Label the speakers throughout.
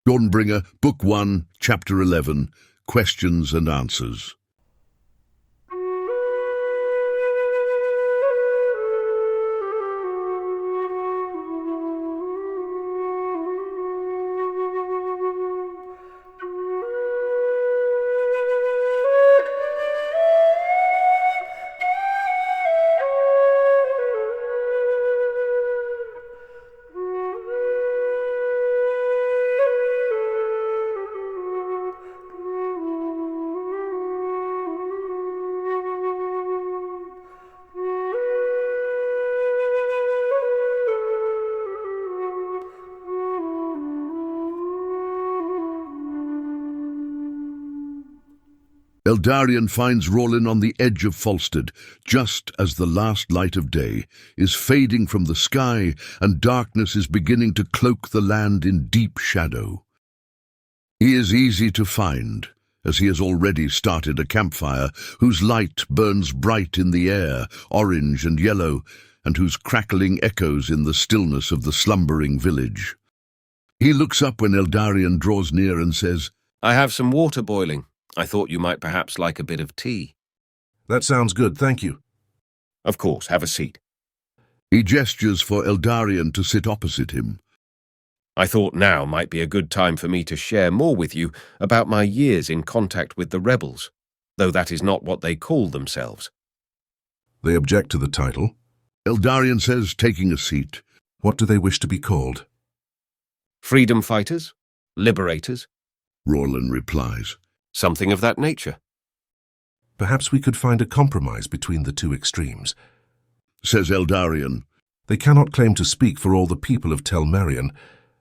Speaker 1: Dawnbringer, Book 1, Chapter 11, Questions and Answers. Eldarien finds Rollin on the edge of Falstead, just as the last light of day is fading from the sky and darkness is beginning to cloak the land in deep shadow. He is easy to find, as he has already started a campfire whose light burns bright in the air, orange and yellow, and whose crackling echoes in the stillness of the slumbering village. He looks up when Eldarien draws near and says,
Speaker 2: "I have some water boiling. I thought you might perhaps like a bit of tea."
Speaker 3: "That sounds good, thank you."
Speaker 2: "Of course, have a seat."
Speaker 1: He gestures for Eldarien to sit opposite him.
Speaker 2: "I thought now might be a good time for me to share more with you about my years in contact with the rebels, though that is not what they call themselves."
Speaker 3: "They object to the title?"
Speaker 1: Eldarien says, taking a seat.
Speaker 3: "What do they wish to be called?"
Speaker 2: "Freedom fighters? Liberators?"
Speaker 1: Rollin replies.
Speaker 2: "Something of that nature."
Speaker 3: "Perhaps we could find a compromise between the two extremes,"
Speaker 1: says Eldarien.
Speaker 3: "They cannot claim to speak for all the people of Telmerion,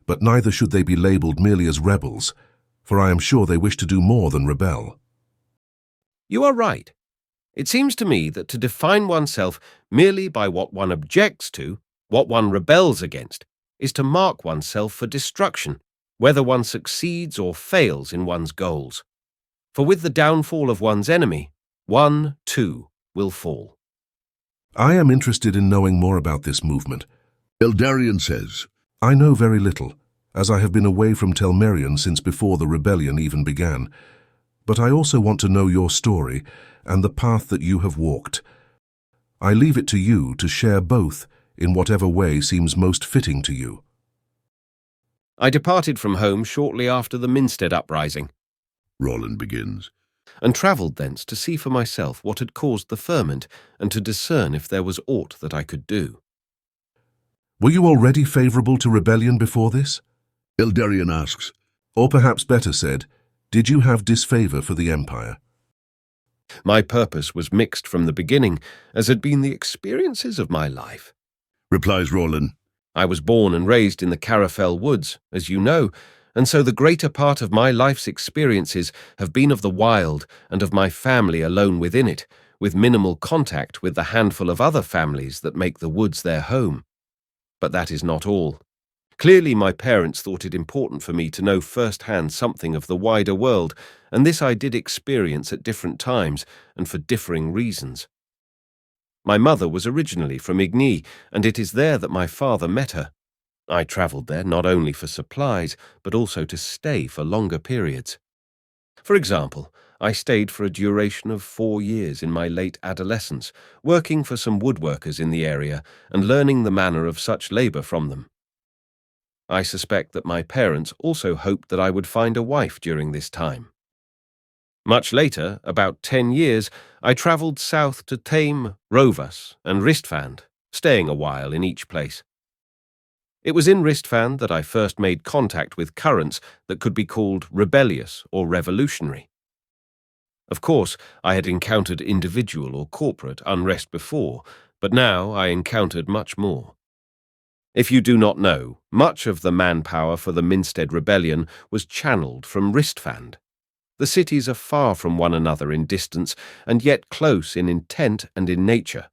Speaker 3: but neither should they be labelled merely as rebels, for I am sure they wish to do more than rebel."
Speaker 2: "You are right. It seems to me that to define oneself merely by what one objects to, what one rebels against, is to mark oneself for destruction, whether one succeeds or fails in one's goals. For with the downfall of one's enemy, one, too, will fall."
Speaker 3: "I am interested in knowing more about this movement,"
Speaker 1: Eldarien says.
Speaker 3: "I know very little, as I have been away from Telmerion since before the rebellion even began. But I also want to know your story and the path that you have walked. I leave it to you to share both in whatever way seems most fitting to you."
Speaker 2: "I departed from home shortly after the Minstead uprising,"
Speaker 1: Rollin begins,
Speaker 2: "and travelled thence to see for myself what had caused the ferment and to discern if there was aught that I could do."
Speaker 3: "Were you already favourable to rebellion before this?"
Speaker 1: Eldarien asks.
Speaker 3: "Or perhaps better said, did you have disfavour for the Empire?"
Speaker 2: "My purpose was mixed from the beginning, as had been the experiences of my life,"
Speaker 1: replies Rollin.
Speaker 2: "I was born and raised in the Carafel woods, as you know, and so the greater part of my life's experiences have been of the wild and of my family alone within it, with minimal contact with the handful of other families that make the woods their home. But that is not all. Clearly my parents thought it important for me to know firsthand something of the wider world, and this I did experience at different times and for differing reasons. My mother was originally from Igny, and it is there that my father met her. I travelled there not only for supplies, but also to stay for longer periods. For example, I stayed for a duration of 4 years in my late adolescence, working for some woodworkers in the area and learning the manner of such labour from them. I suspect that my parents also hoped that I would find a wife during this time. Much later, about 10 years, I travelled south to Tame, Rovas, and Ristfand, staying a while in each place. It was in Ristfand that I first made contact with currents that could be called rebellious or revolutionary. Of course, I had encountered individual or corporate unrest before, but now I encountered much more. If you do not know, much of the manpower for the Minstead Rebellion was channeled from Ristfand. The cities are far from one another in distance, and yet close in intent and in nature.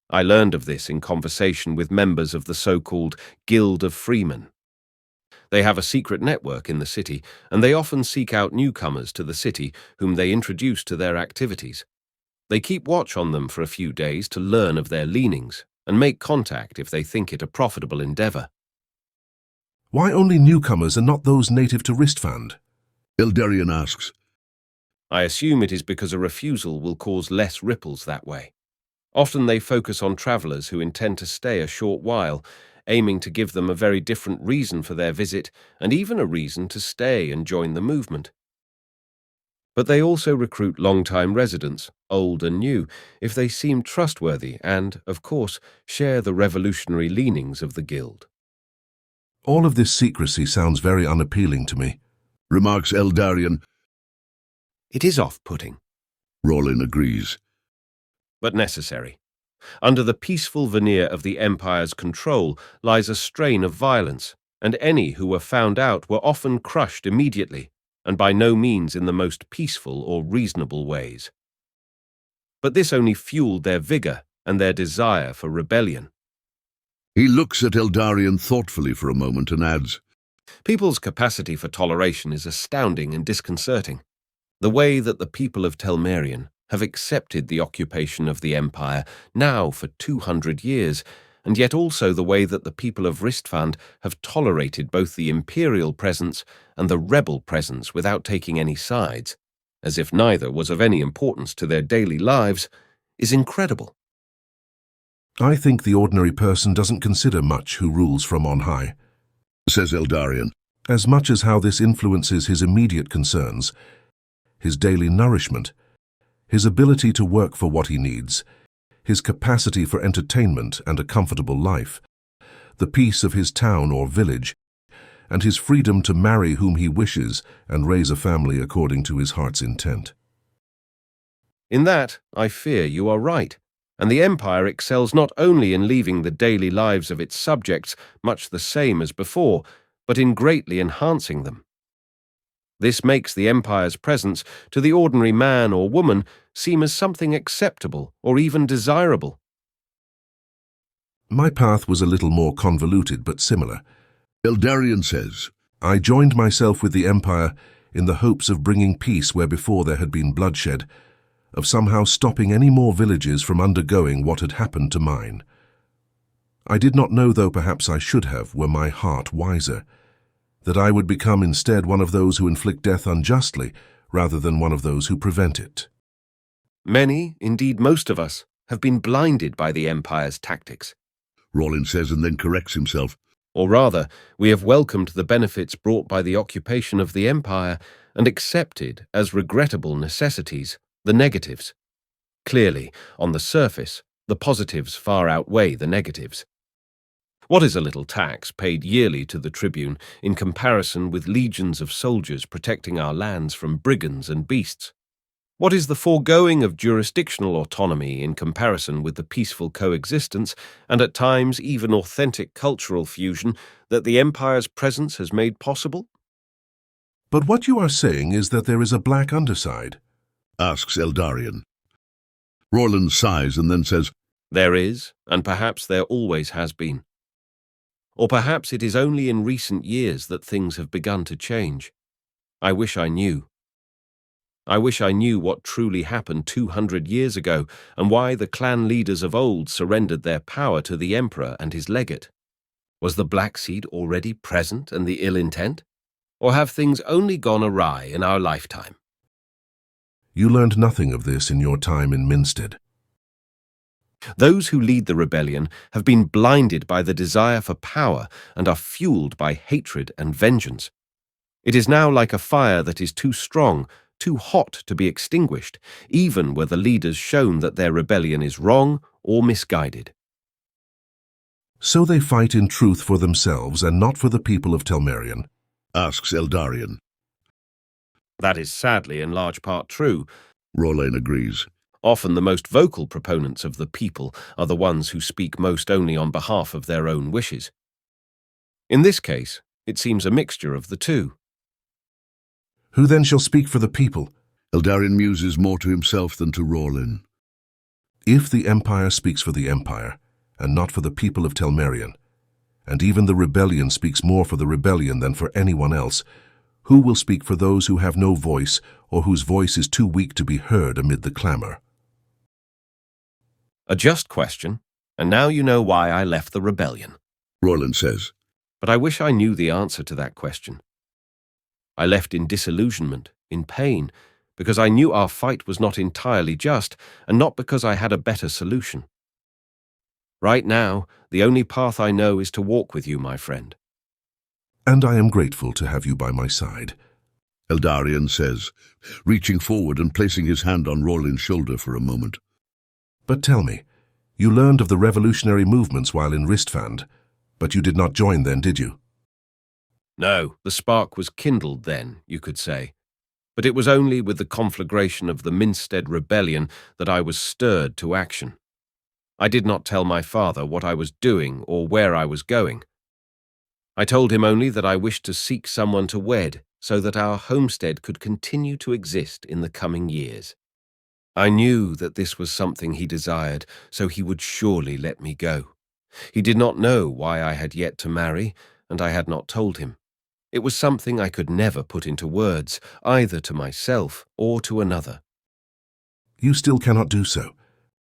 Speaker 2: I learned of this in conversation with members of the so-called Guild of Freemen. They have a secret network in the city, and they often seek out newcomers to the city whom they introduce to their activities. They keep watch on them for a few days to learn of their leanings and make contact if they think it a profitable endeavour."
Speaker 3: Why only newcomers and not those native to Ristfand?
Speaker 1: Eldarien asks.
Speaker 2: I assume it is because a refusal will cause less ripples that way. Often they focus on travellers who intend to stay a short while, aiming to give them a very different reason for their visit and even a reason to stay and join the movement. But they also recruit long-time residents, old and new, if they seem trustworthy and, of course, share the revolutionary leanings of the guild.
Speaker 3: All of this secrecy sounds very unappealing to me,
Speaker 1: Remarks Eldarien.
Speaker 2: It is off-putting,
Speaker 1: Rollin agrees.
Speaker 2: but necessary. Under the peaceful veneer of the Empire's control lies a strain of violence, and any who were found out were often crushed immediately, and by no means in the most peaceful or reasonable ways. But this only fueled their vigor and their desire for rebellion.
Speaker 1: He looks at Eldarien thoughtfully for a moment and adds,
Speaker 2: People's capacity for toleration is astounding and disconcerting. The way that the people of Telmerion have accepted the occupation of the Empire now for 200 years, and yet also the way that the people of Ristfand have tolerated both the imperial presence and the rebel presence without taking any sides, as if neither was of any importance to their daily lives, is incredible.
Speaker 3: I think the ordinary person doesn't consider much who rules from on high,
Speaker 1: says Eldarien.
Speaker 3: as much as how this influences his immediate concerns, his daily nourishment, his ability to work for what he needs, his capacity for entertainment and a comfortable life, the peace of his town or village, and his freedom to marry whom he wishes and raise a family according to his heart's intent.
Speaker 2: In that, I fear you are right, and the Empire excels not only in leaving the daily lives of its subjects much the same as before, but in greatly enhancing them. This makes the Empire's presence to the ordinary man or woman seem as something acceptable or even desirable.
Speaker 3: My path was a little more convoluted but similar.
Speaker 1: Eldarien says,
Speaker 3: I joined myself with the Empire in the hopes of bringing peace where before there had been bloodshed, of somehow stopping any more villages from undergoing what had happened to mine. I did not know, though perhaps I should have, were my heart wiser, that I would become instead one of those who inflict death unjustly, rather than one of those who prevent it.
Speaker 2: Many, indeed most of us, have been blinded by the Empire's tactics.
Speaker 1: Rollin says and then corrects himself.
Speaker 2: Or rather, we have welcomed the benefits brought by the occupation of the Empire and accepted, as regrettable necessities, the negatives. Clearly, on the surface, the positives far outweigh the negatives. What is a little tax paid yearly to the tribune in comparison with legions of soldiers protecting our lands from brigands and beasts? What is the foregoing of jurisdictional autonomy in comparison with the peaceful coexistence and at times even authentic cultural fusion that the Empire's presence has made possible?
Speaker 3: But what you are saying is that there is a black underside.
Speaker 1: Asks Eldarien. Rollin sighs and then says,
Speaker 2: There is, and perhaps there always has been. Or perhaps it is only in recent years that things have begun to change. I wish I knew. I wish I knew what truly happened 200 years ago and why the clan leaders of old surrendered their power to the Emperor and his legate. Was the black seed already present and the ill intent? Or have things only gone awry in our lifetime?
Speaker 3: You learned nothing of this in your time in Minstead.
Speaker 2: Those who lead the rebellion have been blinded by the desire for power and are fueled by hatred and vengeance. It is now like a fire that is too strong, too hot to be extinguished, even were the leaders shown that their rebellion is wrong or misguided.
Speaker 3: So they fight in truth for themselves and not for the people of Telmerion.
Speaker 1: asks Eldarien.
Speaker 2: That is sadly in large part true.
Speaker 1: Rollin agrees.
Speaker 2: Often the most vocal proponents of the people are the ones who speak most only on behalf of their own wishes. In this case, it seems a mixture of the two.
Speaker 3: Who then shall speak for the people?
Speaker 1: Eldarien muses more to himself than to Rollin.
Speaker 3: If the Empire speaks for the Empire, and not for the people of Telmerion, and even the rebellion speaks more for the rebellion than for anyone else, who will speak for those who have no voice or whose voice is too weak to be heard amid the clamor?
Speaker 2: A just question, and now you know why I left the rebellion.
Speaker 1: Rollin says.
Speaker 2: But I wish I knew the answer to that question. I left in disillusionment, in pain, because I knew our fight was not entirely just, and not because I had a better solution. Right now, the only path I know is to walk with you, my friend.
Speaker 3: And I am grateful to have you by my side.
Speaker 1: Eldarien says, reaching forward and placing his hand on Roland's shoulder for a moment.
Speaker 3: But tell me, you learned of the revolutionary movements while in Ristfand, but you did not join then, did you?
Speaker 2: No, the spark was kindled then, you could say. But it was only with the conflagration of the Minstead rebellion that I was stirred to action. I did not tell my father what I was doing or where I was going. I told him only that I wished to seek someone to wed so that our homestead could continue to exist in the coming years. I knew that this was something he desired, so he would surely let me go. He did not know why I had yet to marry, and I had not told him. It was something I could never put into words, either to myself or to another.
Speaker 3: You still cannot do so?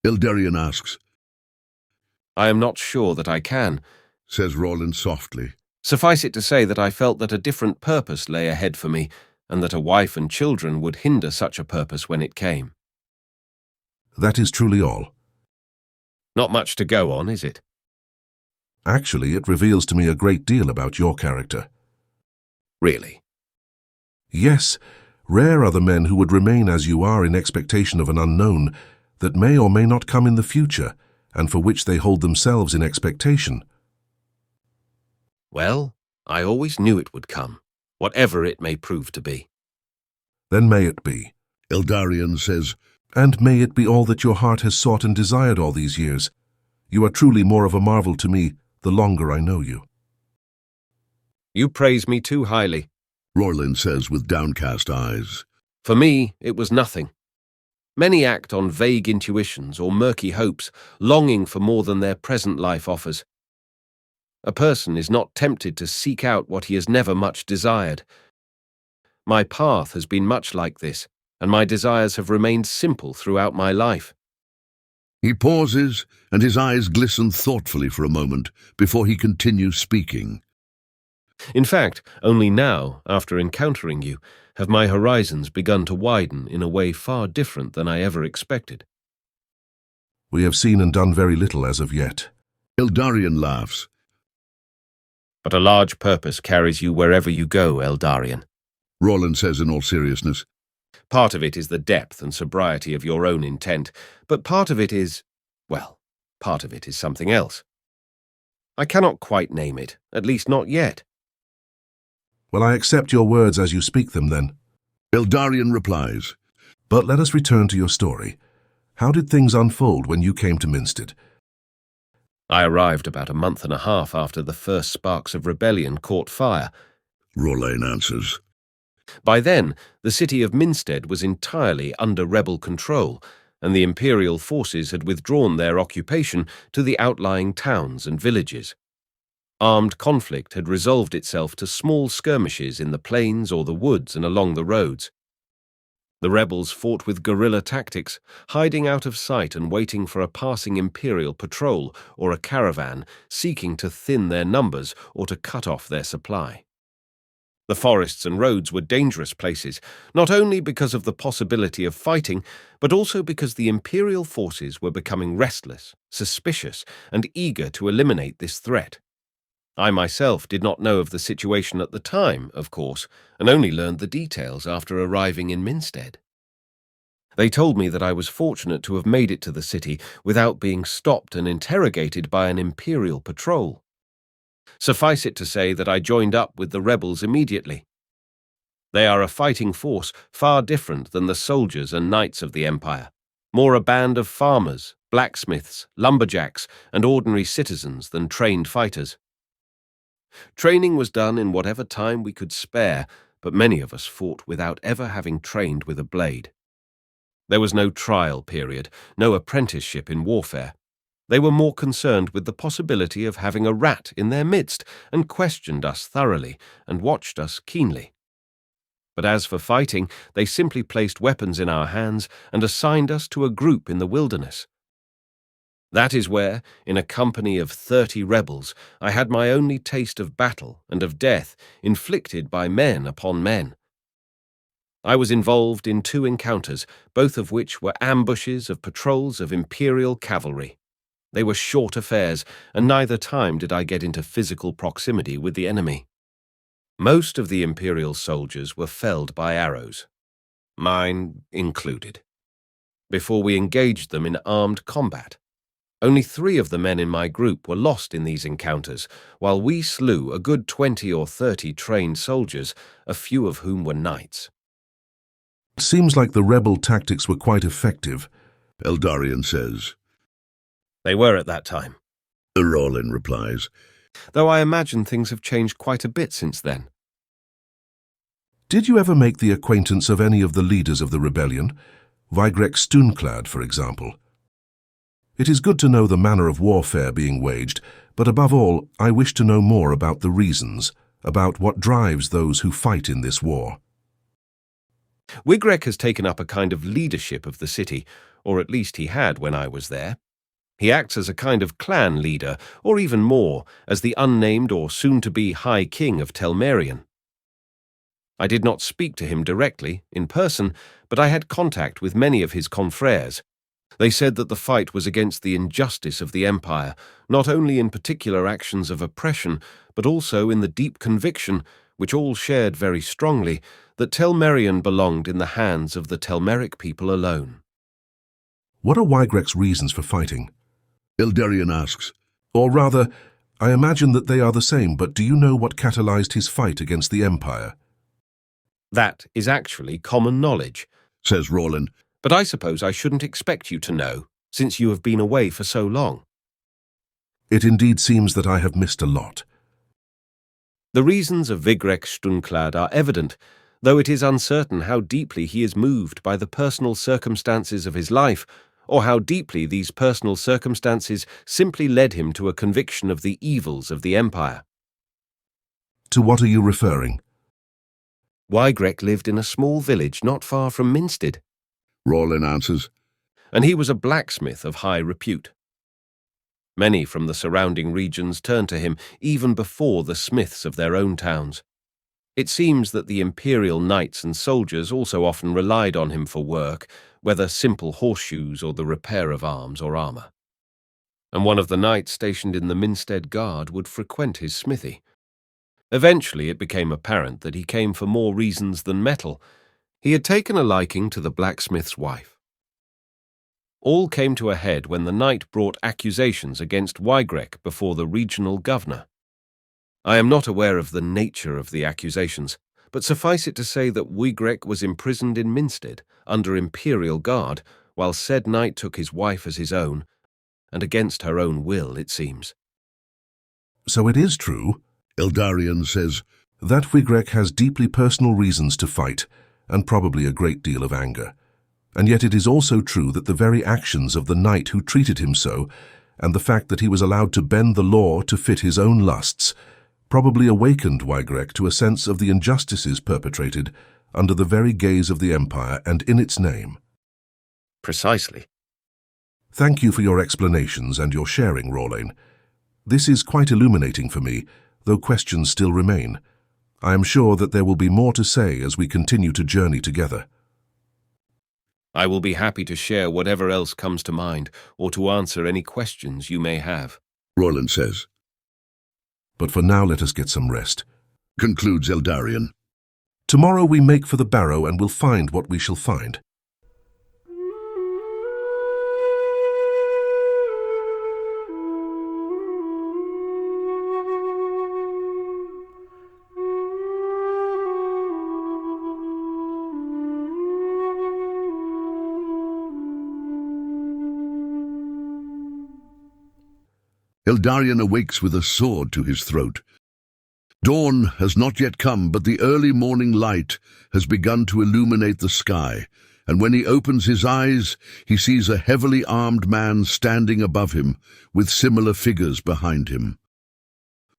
Speaker 1: Eldarien asks.
Speaker 2: I am not sure that I can,
Speaker 1: Says Roland softly.
Speaker 2: Suffice it to say that I felt that a different purpose lay ahead for me, and that a wife and children would hinder such a purpose when it came.
Speaker 3: That is truly all.
Speaker 2: Not much to go on, is it?
Speaker 3: Actually, it reveals to me a great deal about your character.
Speaker 2: Really?
Speaker 3: Yes, rare are the men who would remain as you are in expectation of an unknown that may or may not come in the future, and for which they hold themselves in expectation.
Speaker 2: Well, I always knew it would come, whatever it may prove to be.
Speaker 3: Then may it be.
Speaker 1: Eldarien says,
Speaker 3: And may it be all that your heart has sought and desired all these years. You are truly more of a marvel to me the longer I know you.
Speaker 2: You praise me too highly,
Speaker 1: Roland says with downcast eyes.
Speaker 2: For me, it was nothing. Many act on vague intuitions or murky hopes, longing for more than their present life offers. A person is not tempted to seek out what he has never much desired. My path has been much like this, and my desires have remained simple throughout my life.
Speaker 1: He pauses, and his eyes glisten thoughtfully for a moment before he continues speaking.
Speaker 2: In fact, only now, after encountering you, have my horizons begun to widen in a way far different than I ever expected.
Speaker 3: We have seen and done very little as of yet.
Speaker 1: Eldarien laughs.
Speaker 2: But a large purpose carries you wherever you go, Eldarien.
Speaker 1: Roland says in all seriousness.
Speaker 2: Part of it is the depth and sobriety of your own intent, but part of it is, well, part of it is something else. I cannot quite name it, at least not yet.
Speaker 3: Well, I accept your words as you speak them then.
Speaker 1: Eldarien replies.
Speaker 3: But let us return to your story. How did things unfold when you came to Minstead?
Speaker 2: I arrived about a month and a half after the first sparks of rebellion caught fire.
Speaker 1: Roland answers.
Speaker 2: By then, the city of Minstead was entirely under rebel control, and the imperial forces had withdrawn their occupation to the outlying towns and villages. Armed conflict had resolved itself to small skirmishes in the plains or the woods and along the roads. The rebels fought with guerrilla tactics, hiding out of sight and waiting for a passing imperial patrol or a caravan seeking to thin their numbers or to cut off their supply. The forests and roads were dangerous places, not only because of the possibility of fighting, but also because the imperial forces were becoming restless, suspicious, and eager to eliminate this threat. I myself did not know of the situation at the time, of course, and only learned the details after arriving in Minstead. They told me that I was fortunate to have made it to the city without being stopped and interrogated by an imperial patrol. Suffice it to say that I joined up with the rebels immediately. They are a fighting force far different than the soldiers and knights of the Empire, more a band of farmers, blacksmiths, lumberjacks, and ordinary citizens than trained fighters. Training was done in whatever time we could spare, but many of us fought without ever having trained with a blade. There was no trial period, no apprenticeship in warfare. They were more concerned with the possibility of having a rat in their midst and questioned us thoroughly and watched us keenly. But as for fighting, they simply placed weapons in our hands and assigned us to a group in the wilderness. That is where, in a company of 30 rebels, I had my only taste of battle and of death inflicted by men upon men. I was involved in 2 encounters, both of which were ambushes of patrols of Imperial cavalry. They were short affairs, and neither time did I get into physical proximity with the enemy. Most of the Imperial soldiers were felled by arrows, mine included, before we engaged them in armed combat. Only 3 of the men in my group were lost in these encounters, while we slew a good 20 or 30 trained soldiers, a few of whom were knights.
Speaker 3: It seems like the rebel tactics were quite effective,
Speaker 1: Eldarien says.
Speaker 2: They were at that time,
Speaker 1: Rollin replies,
Speaker 2: though I imagine things have changed quite a bit since then.
Speaker 3: Did you ever make the acquaintance of any of the leaders of the rebellion? Vigrek Stoonclad, for example. It is good to know the manner of warfare being waged, but above all, I wish to know more about the reasons, about what drives those who fight in this war.
Speaker 2: Vigrek has taken up a kind of leadership of the city, or at least he had when I was there. He acts as a kind of clan leader, or even more, as the unnamed or soon-to-be High King of Telmerion. I did not speak to him directly, in person, but I had contact with many of his confrères. They said that the fight was against the injustice of the Empire, not only in particular actions of oppression, but also in the deep conviction, which all shared very strongly, that Telmerion belonged in the hands of the Telmeric people alone.
Speaker 3: What are Vigrek's reasons for fighting?
Speaker 1: Eldarien asks.
Speaker 3: Or rather, I imagine that they are the same, but do you know what catalyzed his fight against the Empire?
Speaker 2: That is actually common knowledge,
Speaker 1: Says Rollin.
Speaker 2: but I suppose I shouldn't expect you to know, since you have been away for so long.
Speaker 3: It indeed seems that I have missed a lot.
Speaker 2: The reasons of Vigrek Stoonclad are evident, though it is uncertain how deeply he is moved by the personal circumstances of his life, or how deeply these personal circumstances simply led him to a conviction of the evils of the Empire.
Speaker 3: To what are you referring?
Speaker 2: Vigrek lived in a small village not far from Minstead,
Speaker 1: Rollin answers.
Speaker 2: and he was a blacksmith of high repute. Many from the surrounding regions turned to him even before the smiths of their own towns. It seems that the imperial knights and soldiers also often relied on him for work, whether simple horseshoes or the repair of arms or armor. And one of the knights stationed in the Minstead Guard would frequent his smithy. Eventually it became apparent that he came for more reasons than metal. He had taken a liking to the blacksmith's wife. All came to a head when the knight brought accusations against Vigrek before the regional governor. I am not aware of the nature of the accusations, but suffice it to say that Vigrek was imprisoned in Minstead under imperial guard, while said knight took his wife as his own, and against her own will, it seems.
Speaker 3: So it is true,
Speaker 1: Eldarien says,
Speaker 3: that Vigrek has deeply personal reasons to fight, and probably a great deal of anger. And yet it is also true that the very actions of the knight who treated him so, and the fact that he was allowed to bend the law to fit his own lusts, probably awakened Vigrek to a sense of the injustices perpetrated under the very gaze of the Empire and in its name.
Speaker 2: Precisely.
Speaker 3: Thank you for your explanations and your sharing, Rollin. This is quite illuminating for me, though questions still remain. I am sure that there will be more to say as we continue to journey together.
Speaker 2: I will be happy to share whatever else comes to mind, or to answer any questions you may have.
Speaker 1: Rollin says.
Speaker 3: But for now let us get some rest.
Speaker 1: Concludes Eldarien.
Speaker 3: Tomorrow we make for the barrow and will find what we shall find.
Speaker 1: Eldarien awakes with a sword to his throat. Dawn has not yet come, but the early morning light has begun to illuminate the sky, and when he opens his eyes, he sees a heavily armed man standing above him, with similar figures behind him.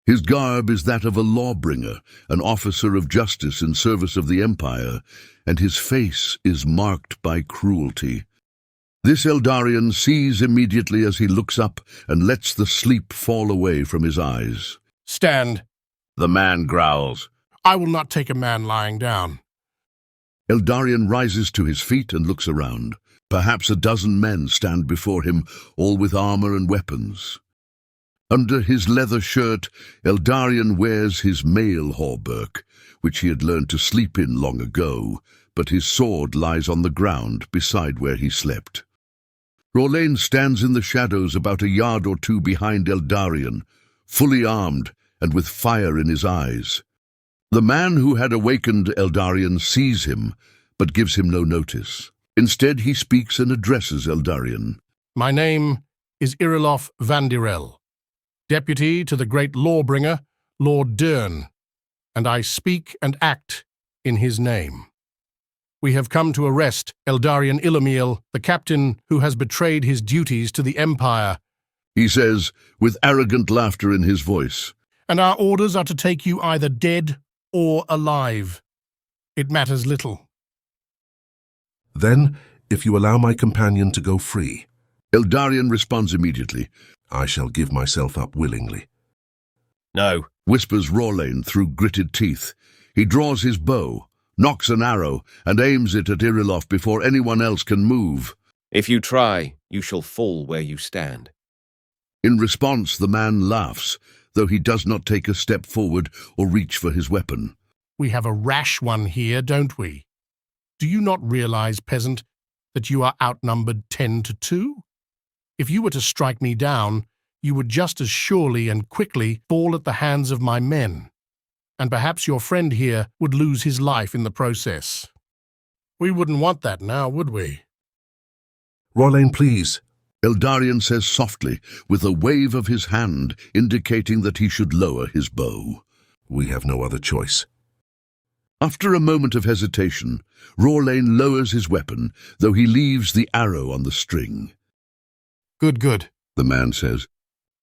Speaker 1: His garb is that of a lawbringer, an officer of justice in service of the Empire, and his face is marked by cruelty. This Eldarien sees immediately as he looks up and lets the sleep fall away from his eyes.
Speaker 4: Stand.
Speaker 1: The man growls.
Speaker 4: I will not take a man lying down.
Speaker 1: Eldarien rises to his feet and looks around. Perhaps a dozen men stand before him, all with armor and weapons. Under his leather shirt, Eldarien wears his mail hauberk, which he had learned to sleep in long ago, but his sword lies on the ground beside where he slept. Rolain stands in the shadows about a yard or two behind Eldarien, fully armed and with fire in his eyes. The man who had awakened Eldarien sees him, but gives him no notice. Instead, he speaks and addresses Eldarien.
Speaker 4: My name is Ierendal Vandirel, deputy to the great lawbringer, Lord Dern, and I speak and act in his name. We have come to arrest Eldarien Ilamiel, the captain who has betrayed his duties to the Empire,
Speaker 1: He says, with arrogant laughter in his voice.
Speaker 4: And our orders are to take you either dead or alive. It matters little.
Speaker 3: Then, if you allow my companion to go free,
Speaker 1: Eldarien responds immediately.
Speaker 3: I shall give myself up willingly.
Speaker 2: No.
Speaker 1: Whispers Rolain through gritted teeth. He draws his bow, nocks an arrow, and aims it at Ierendal before anyone else can move.
Speaker 2: If you try, you shall fall where you stand.
Speaker 1: In response, the man laughs, though he does not take a step forward or reach for his weapon.
Speaker 4: We have a rash one here, don't we? Do you not realize, peasant, that you are outnumbered 10-2? If you were to strike me down, you would just as surely and quickly fall at the hands of my men, and perhaps your friend here would lose his life in the process. We wouldn't want that now, would we?
Speaker 3: Rolain, please.
Speaker 1: Eldarien says softly, with a wave of his hand indicating that he should lower his bow.
Speaker 3: We have no other choice.
Speaker 1: After a moment of hesitation, Rolain lowers his weapon, though he leaves the arrow on the string.
Speaker 4: Good,
Speaker 1: The man says.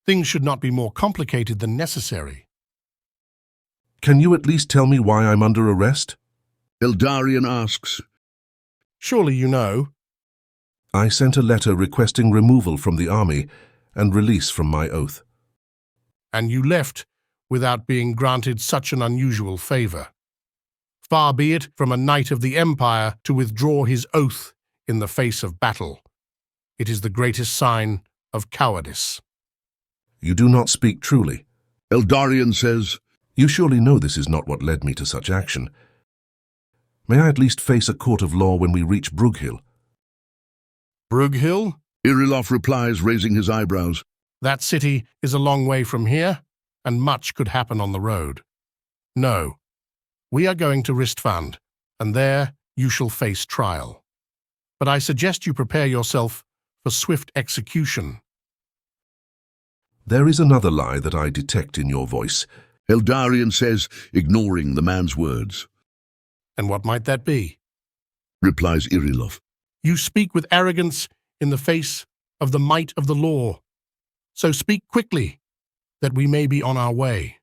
Speaker 4: Things should not be more complicated than necessary.
Speaker 3: Can you at least tell me why I'm under arrest?
Speaker 1: Eldarien asks.
Speaker 4: Surely you know.
Speaker 3: I sent a letter requesting removal from the army and release from my oath.
Speaker 4: And you left without being granted such an unusual favor. Far be it from a knight of the Empire to withdraw his oath in the face of battle. It is the greatest sign of cowardice.
Speaker 3: You do not speak truly.
Speaker 1: Eldarien says.
Speaker 3: You surely know this is not what led me to such action. May I at least face a court of law when we reach Brughill?
Speaker 4: Brughill?
Speaker 1: Ierendal replies, raising his eyebrows.
Speaker 4: That city is a long way from here, and much could happen on the road. No, we are going to Ristfand, and there you shall face trial. But I suggest you prepare yourself for swift execution.
Speaker 3: There is another lie that I detect in your voice.
Speaker 1: Eldarien says, ignoring the man's words.
Speaker 4: And what might that be?
Speaker 1: Replies Ierendal.
Speaker 4: You speak with arrogance in the face of the might of the law. So speak quickly, that we may be on our way.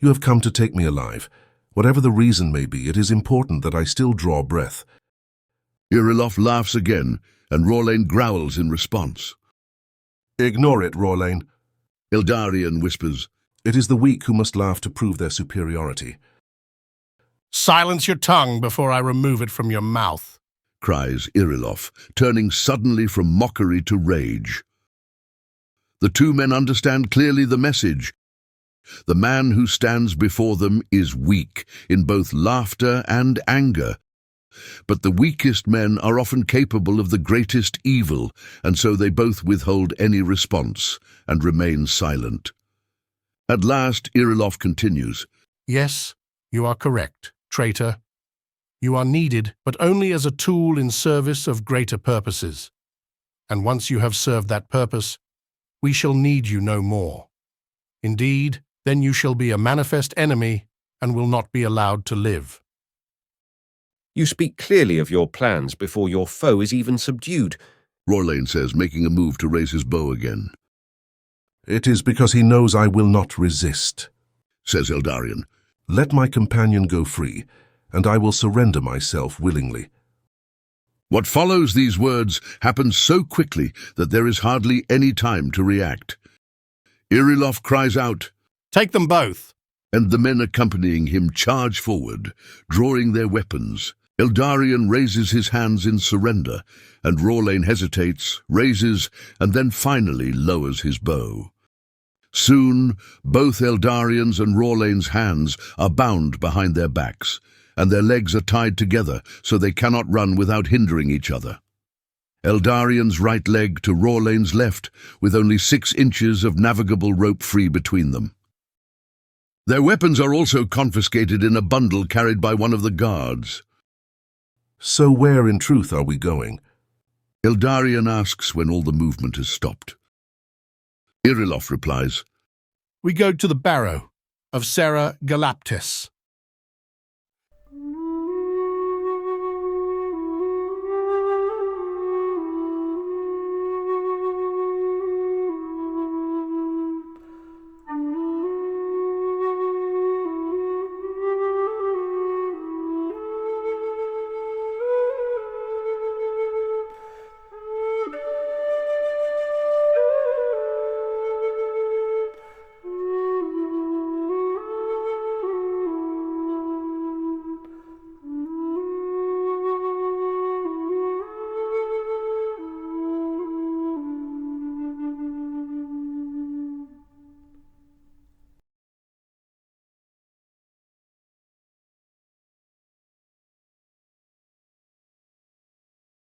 Speaker 3: You have come to take me alive. Whatever the reason may be, it is important that I still draw breath.
Speaker 1: Ierendal laughs again, and Rolain growls in response.
Speaker 3: Ignore it, Rolain.
Speaker 1: Eldarien whispers.
Speaker 3: It is the weak who must laugh to prove their superiority.
Speaker 4: Silence your tongue before I remove it from your mouth,
Speaker 1: cries Ierendal, turning suddenly from mockery to rage. The two men understand clearly the message. The man who stands before them is weak in both laughter and anger. But the weakest men are often capable of the greatest evil, and so they both withhold any response and remain silent. At last, Ierendal continues.
Speaker 4: Yes, you are correct, traitor. You are needed, but only as a tool in service of greater purposes. And once you have served that purpose, we shall need you no more. Indeed, then you shall be a manifest enemy and will not be allowed to live.
Speaker 2: You speak clearly of your plans before your foe is even subdued.
Speaker 1: Rolain says, making a move to raise his bow again.
Speaker 3: It is because he knows I will not resist,
Speaker 1: says Eldarien.
Speaker 3: Let my companion go free, and I will surrender myself willingly.
Speaker 1: What follows these words happens so quickly that there is hardly any time to react. Ierendal cries out,
Speaker 4: Take them both!
Speaker 1: and the men accompanying him charge forward, drawing their weapons. Eldarien raises his hands in surrender, and Rorlane hesitates, raises, and then finally lowers his bow. Soon, both Eldarien's and Rorlane's hands are bound behind their backs, and their legs are tied together so they cannot run without hindering each other. Eldarien's right leg to Rorlane's left, with only 6 inches of navigable rope free between them. Their weapons are also confiscated in a bundle carried by one of the guards.
Speaker 3: So where in truth are we going?
Speaker 1: Eldarien asks when all the movement has stopped. Ierendal replies,
Speaker 4: We go to the barrow of Serra Galaptis.